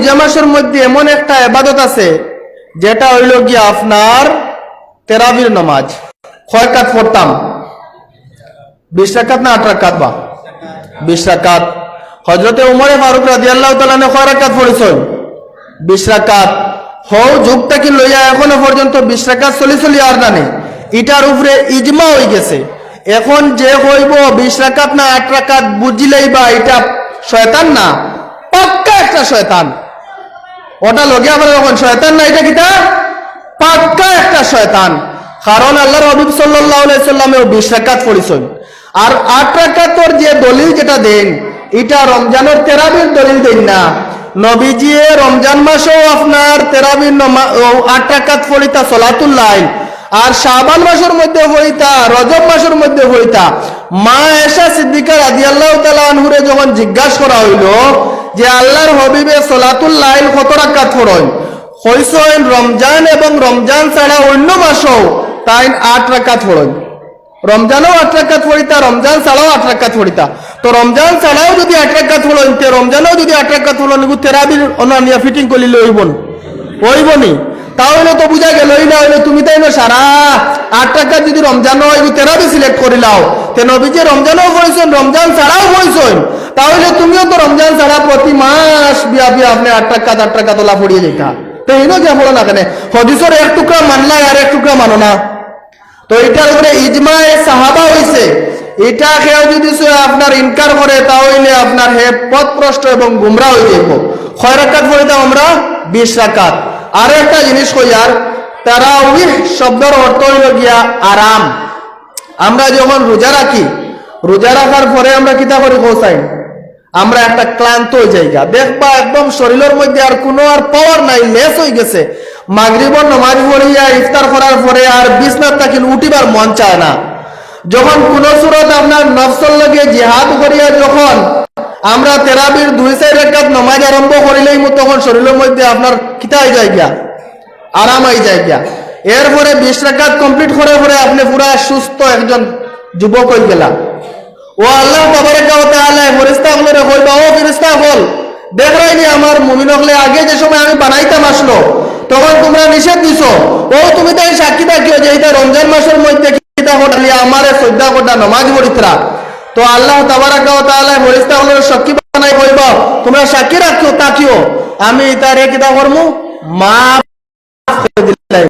রোজা মাসের মধ্যে এমন একটা ইবাদত আছে যেটা হইল গিয়ে আপনার তেরাবির নামাজ। কয় রাকাত পড়তাম? 20 রাকাত না 8 রাকাত? বা 20 রাকাত। হযরতে উমরে ফারুক রাদিয়াল্লাহু তাআলা নে কয় রাকাত পড়েছেন? 20 রাকাত। হও যুগটা কি লইয়া এখনো পর্যন্ত 20 রাকাত চলি আর জানে এটার উপরে ইজমা হয়ে গেছে। এখন যে হইব 20 রাকাত না 8 রাকাত বুঝিলেই বা এটা শয়তান না, পাক্কা একটা শয়তান। ওটা লগে আমরা যখন শয়তান না, এটা কিটা পাক্কা একটা শয়তান। কারণ আল্লাহর হাবিব সাল্লাল্লাহু আলাইহি সাল্লামে 20 রাকাত পড়েছেন। আর 8 রাকাতের যে দলিল যেটা দেন এটা রমজানের তেরাবির দলিল দেন না। নবীজি রমজান মাসেও আপনার তেরাবির 8 রাকাত পড়িতা সালাতুল লাইল, আর শাবান মাসের মধ্যে হইতা, রজব মাসের মধ্যে হইতা। মা আয়েশা সিদ্দিকা রাদিয়াল্লাহু তাআলা আনহুরে যখন জিজ্ঞাসা করা হইল যে আল্লাহর হাবিবে সালাতুল লাইল কত রাকাত পড়েন, কইছেন রমজান এবং রমজান ছাড়া অন্য মাসও তাই 8 রাকাত পড়েন। রমজানও 8 রাকাত পড়িতা, রমজান ছাড়াও 8 রাকাত পড়িতা। তো রমজান ছাড়াও যদি 8 রাকাত পড়েন, তে রমজানও যদি 8 রাকাত পড়েন, তেরাবির অনানিয়া ফিটিং করিলে হইবনি। তাহলে তো বুঝা গেলই না, হইলে তুমি তাই না সারা 8 রাকাত যদি রমজান হয় তেরাবি সিলেক্ট করে লাও, তে নবীজি রমজানও পড়েছেন, রমজান ছাড়াও পড়েছেন, তাহলে তুমিও তো রমজান ছাড়া প্রতি মাস বিয়াবি আপনি 8 রাকাত ওলা পড়িয়ে যেতা। তো এইনো যা পড়ো না কেন, হদিসের এক টুকরা মানলা আর এক টুকরা মানো না। তো এটার উপরে ইজমায়ে সাহাবা হইছে। এটা কেউ যদি আপনার ইনকার করে তাহলে আপনার হে পথভ্রষ্ট এবং গুমরা হয়ে যাব। কয় রাকাত পড়িতাম আমরা? 20 রাকাত। আর একটা জিনিস কইয়ার, তারাউইহ শব্দের অর্থ হইল গিয়া আরাম। আমরা যখন রোজা রাখি, রোজা রাখার পরে আমরা কিতা করি পৌঁছাই, আমরা একটা ক্লান্ত হয়ে যাই, দেখবা একদম শরীরের মধ্যে আর কোনো আর পাওয়ার নাই, লেস হয়ে গেছে। মাগরিবর নামাজ পড়িয়া ইফতার করার পরে আর বিছনাত থেকে উঠিবার মন চায় না। যখন কোন সূরত আপনার নফসের লগে জিহাদ করিয়া যখন আমরা তেরাবির 2-4 রাকাত নামাজ আরম্ভ করিলেই তখন শরীরের মধ্যে আপনার কিতা হয়ে যায় গিয়া, আরাম হয়ে যায় গিয়া। এরপরে 20 রাকাত কমপ্লিট করে পরে আপনি পুরা সুস্থ একজন যুবক হয়ে গেলা। ও আল্লাহ তাবারাকা ওয়া তাআলা ফেরেশতা গুলোরে কইবা, ও ফেরেশতা হল দেখরাইনি আমার মুমিন হলে আগে যে সময় আমি বানাইতাম আসলো তখন তোমরা নিষেধ দিছো, ও তুমি তাই সাক্ষী থাকিও যে এটা রমজান মাসের মধ্যে কিতা করলি আমারে 14 কোটা নামাজ পড়িতরা। তো আল্লাহ তাবারাকা ওয়া তাআলা ফেরেশতা গুলোরে সাক্ষী বানাই কইবা, তোমরা সাক্ষী রাখিও তাকিও আমি তারে কিতা করমু, মাফ করে দিলাই।